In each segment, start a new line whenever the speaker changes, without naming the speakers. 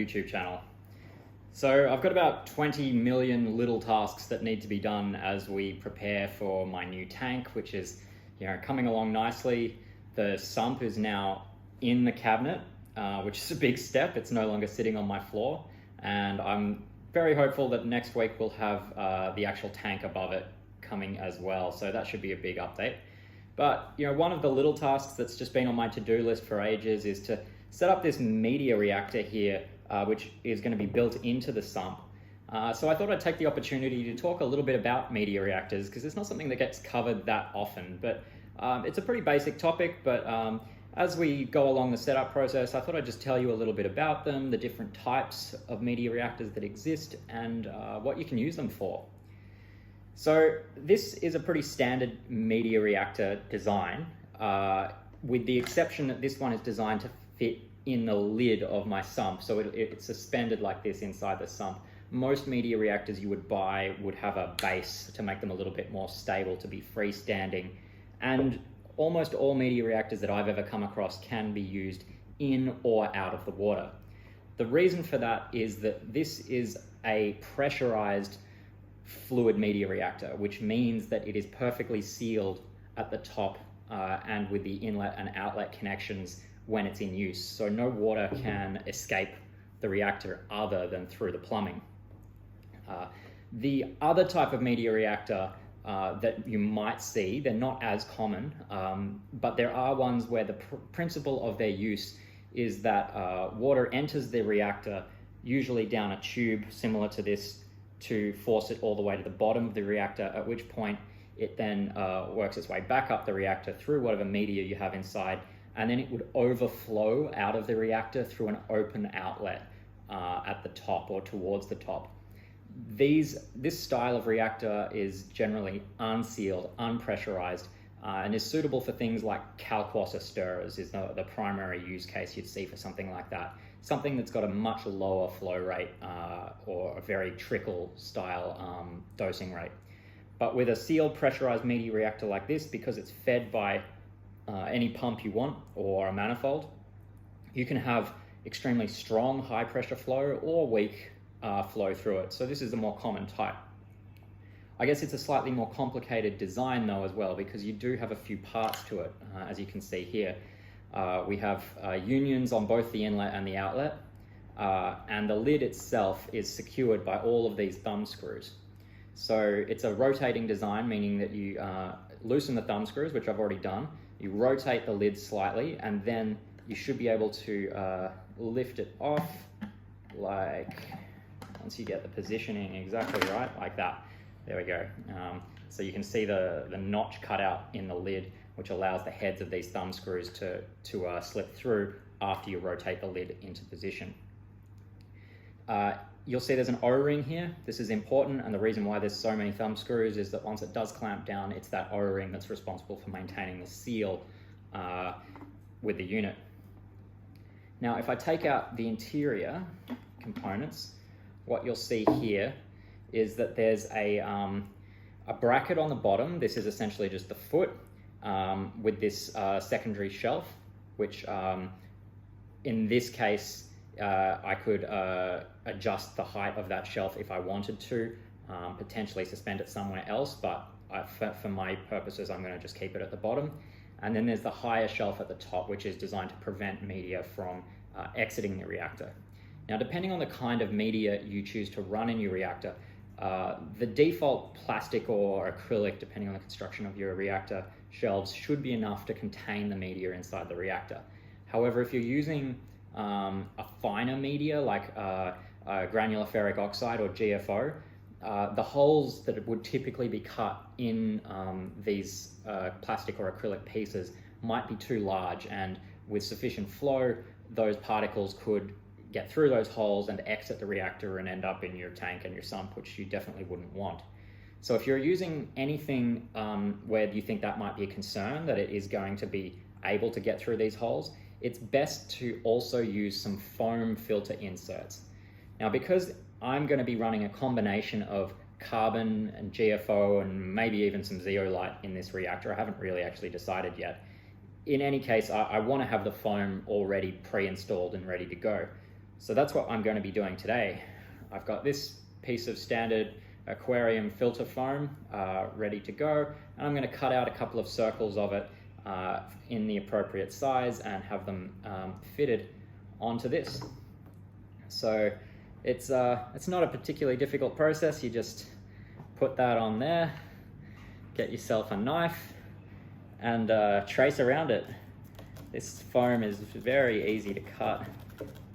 YouTube channel. So I've got about 20 million little tasks that need to be done as we prepare for my new tank, which is coming along nicely. The sump is now in the cabinet, which is a big step. It's no longer sitting on my floor, and I'm very hopeful that next week we'll have the actual tank above it coming as well. So that should be a big update. But one of the little tasks that's just been on my to-do list for ages is to set up this media reactor here, which is going to be built into the sump. So I thought I'd take the opportunity to talk a little bit about media reactors, because it's not something that gets covered that often, but it's a pretty basic topic. But as we go along the setup process, I thought I'd just tell you a little bit about them, the different types of media reactors that exist, and what you can use them for. So this is a pretty standard media reactor design, with the exception that this one is designed to fit in the lid of my sump. So it's suspended like this inside the sump. Most media reactors you would buy would have a base to make them a little bit more stable, to be freestanding. And almost all media reactors that I've ever come across can be used in or out of the water. The reason for that is that this is a pressurized fluid media reactor, which means that it is perfectly sealed at the top and with the inlet and outlet connections when it's in use. So no water can escape the reactor other than through the plumbing. The other type of media reactor that you might see, they're not as common, but there are ones where the principle of their use is that water enters the reactor, usually down a tube similar to this, to force it all the way to the bottom of the reactor, at which point it then works its way back up the reactor through whatever media you have inside, and then it would overflow out of the reactor through an open outlet at the top or towards the top. This style of reactor is generally unsealed, unpressurized, and is suitable for things like kalkwasser stirrers is the primary use case you'd see for something like that. Something that's got a much lower flow rate or a very trickle style dosing rate. But with a sealed pressurized media reactor like this, because it's fed by any pump you want or a manifold, you can have extremely strong high pressure flow or weak flow through it. So this is the more common type. I guess it's a slightly more complicated design though as well, because you do have a few parts to it, as you can see here. We have unions on both the inlet and the outlet, and the lid itself is secured by all of these thumb screws. So it's a rotating design, meaning that you loosen the thumb screws, which I've already done. You rotate the lid slightly, and then you should be able to lift it off, like once you get the positioning exactly right, like that. There we go. So you can see the notch cut out in the lid, which allows the heads of these thumb screws to slip through after you rotate the lid into position. You'll see there's an O-ring here. This is important, and the reason why there's so many thumb screws is that once it does clamp down, it's that O-ring that's responsible for maintaining the seal with the unit. Now, if I take out the interior components, what you'll see here is that there's a bracket on the bottom. This is essentially just the foot with this secondary shelf, which in this case, I could adjust the height of that shelf if I wanted to, potentially suspend it somewhere else, but for my purposes, I'm going to just keep it at the bottom. And then there's the higher shelf at the top, which is designed to prevent media from exiting the reactor. Now, depending on the kind of media you choose to run in your reactor, the default plastic or acrylic, depending on the construction of your reactor, shelves should be enough to contain the media inside the reactor. However, if you're using a finer media like granular ferric oxide or GFO, the holes that would typically be cut in these plastic or acrylic pieces might be too large, and with sufficient flow, those particles could get through those holes and exit the reactor and end up in your tank and your sump, which you definitely wouldn't want. So if you're using anything where you think that might be a concern, that it is going to be able to get through these holes, it's best to also use some foam filter inserts. Now, because I'm going to be running a combination of carbon and GFO and maybe even some zeolite in this reactor, I haven't really actually decided yet. In any case, I want to have the foam already pre-installed and ready to go. So that's what I'm going to be doing today. I've got this piece of standard aquarium filter foam ready to go, and I'm going to cut out a couple of circles of it in the appropriate size and have them fitted onto this. So it's not a particularly difficult process. You just put that on there, get yourself a knife, and trace around it. This foam is very easy to cut.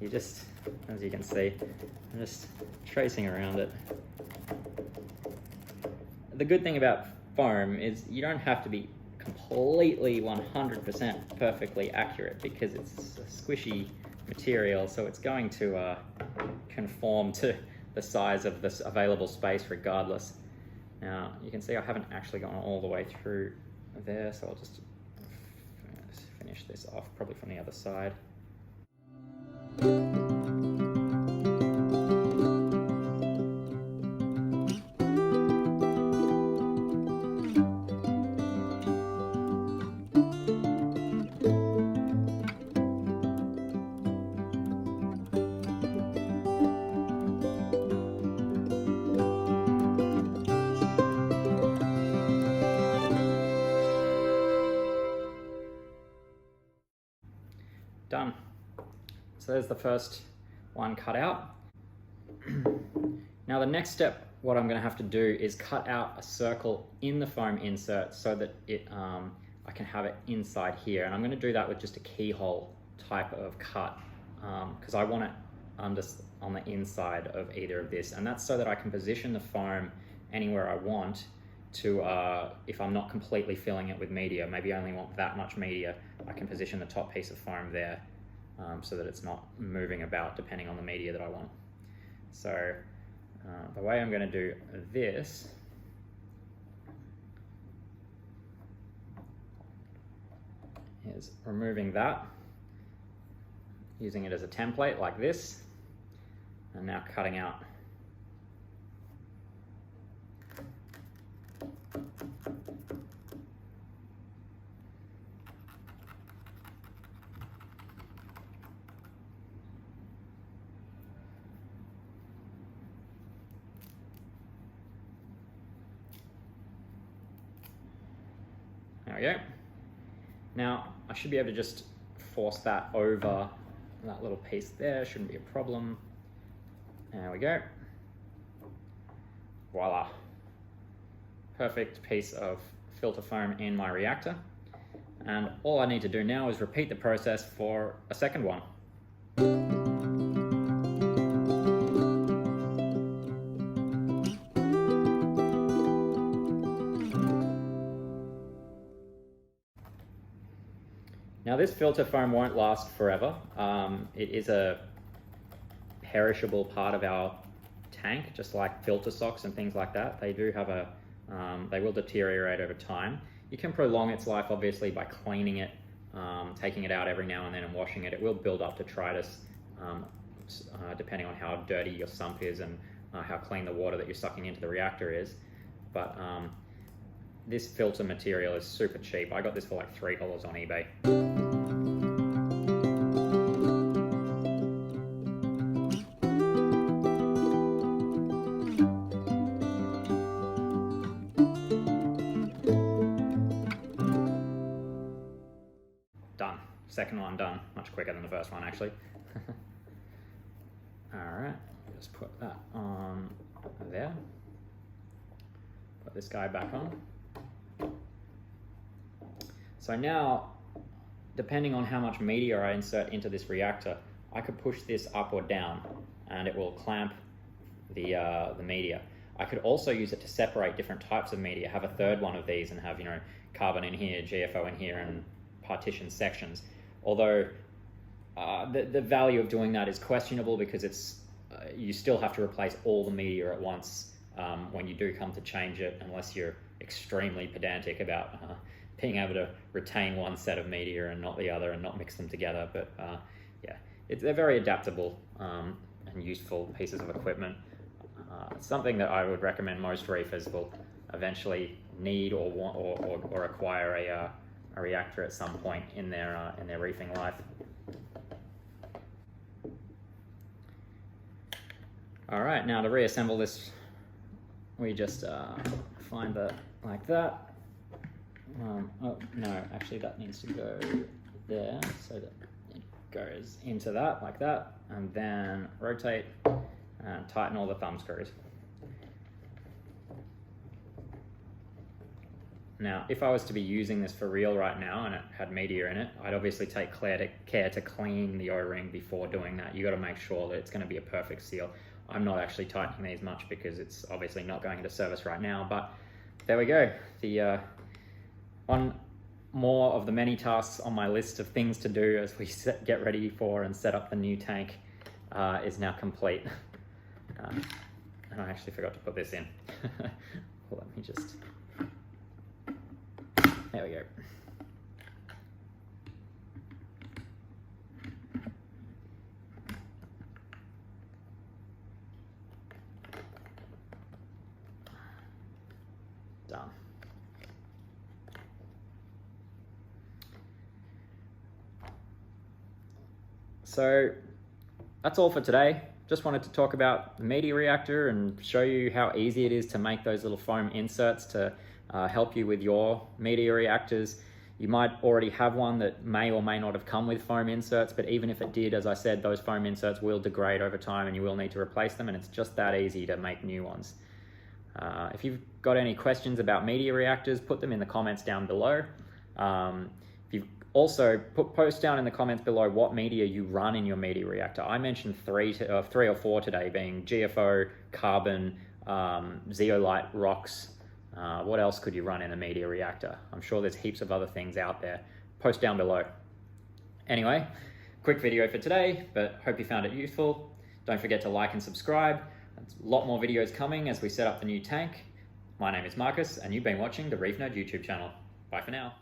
You just, as you can see, I'm just tracing around it. The good thing about foam is you don't have to be completely 100% perfectly accurate, because it's a squishy material, so it's going to conform to the size of this available space regardless. Now you can see I haven't actually gone all the way through there, so I'll just finish this off probably from the other side. Done. So there's the first one cut out. Now the next step, what I'm going to have to do is cut out a circle in the foam insert so that I can have it inside here, and I'm going to do that with just a keyhole type of cut, because I want it on the inside of either of this, and that's so that I can position the foam anywhere I want to, if I'm not completely filling it with media, maybe I only want that much media, I can position the top piece of foam there so that it's not moving about depending on the media that I want. So the way I'm going to do this is removing that, using it as a template like this, and now cutting out There we go. Now I should be able to just force that over that little piece there, shouldn't be a problem. There we go. Voila. Perfect piece of filter foam in my reactor. And all I need to do now is repeat the process for a second one. Now this filter foam won't last forever. It is a perishable part of our tank, just like filter socks and things like that. They do have they will deteriorate over time. You can prolong its life obviously by cleaning it, taking it out every now and then and washing it. It will build up detritus depending on how dirty your sump is and how clean the water that you're sucking into the reactor is. But this filter material is super cheap. I got this for like $3 on eBay. Done. Second one done. Much quicker than the first one actually. Alright, just put that on there. Put this guy back on. So now, depending on how much media I insert into this reactor, I could push this up or down and it will clamp the media. I could also use it to separate different types of media, have a third one of these and have, you know, carbon in here, GFO in here, and partition sections. Although the value of doing that is questionable, because it's you still have to replace all the media at once when you do come to change it, unless you're extremely pedantic about being able to retain one set of media and not the other and not mix them together. But yeah, they're very adaptable and useful pieces of equipment. Something that I would recommend most reefers will eventually need or want or acquire a reactor at some point in their reefing life. All right, now to reassemble this, we just find that like that. Oh no, actually that needs to go there so that it goes into that like that, and then rotate and tighten all the thumb screws. Now, if I was to be using this for real right now and it had media in it, I'd obviously take care to clean the O-ring before doing that. You got to make sure that it's going to be a perfect seal. I'm not actually tightening these much because it's obviously not going into service right now, but there we go. The one more of the many tasks on my list of things to do as we get ready for and set up the new tank is now complete. And I actually forgot to put this in. Well, let me just... There we go. Done. So that's all for today. Just wanted to talk about the media reactor and show you how easy it is to make those little foam inserts to help you with your media reactors. You might already have one that may or may not have come with foam inserts, but even if it did, as I said, those foam inserts will degrade over time and you will need to replace them, and it's just that easy to make new ones. If you've got any questions about media reactors, put them in the comments down below. If you've also post down in the comments below what media you run in your media reactor. I mentioned three or four today, being GFO, carbon, zeolite, rocks. What else could you run in a media reactor? I'm sure there's heaps of other things out there. Post down below. Anyway, quick video for today, but hope you found it useful. Don't forget to like and subscribe. There's a lot more videos coming as we set up the new tank. My name is Marcus, and you've been watching the Reef Nerd YouTube channel. Bye for now.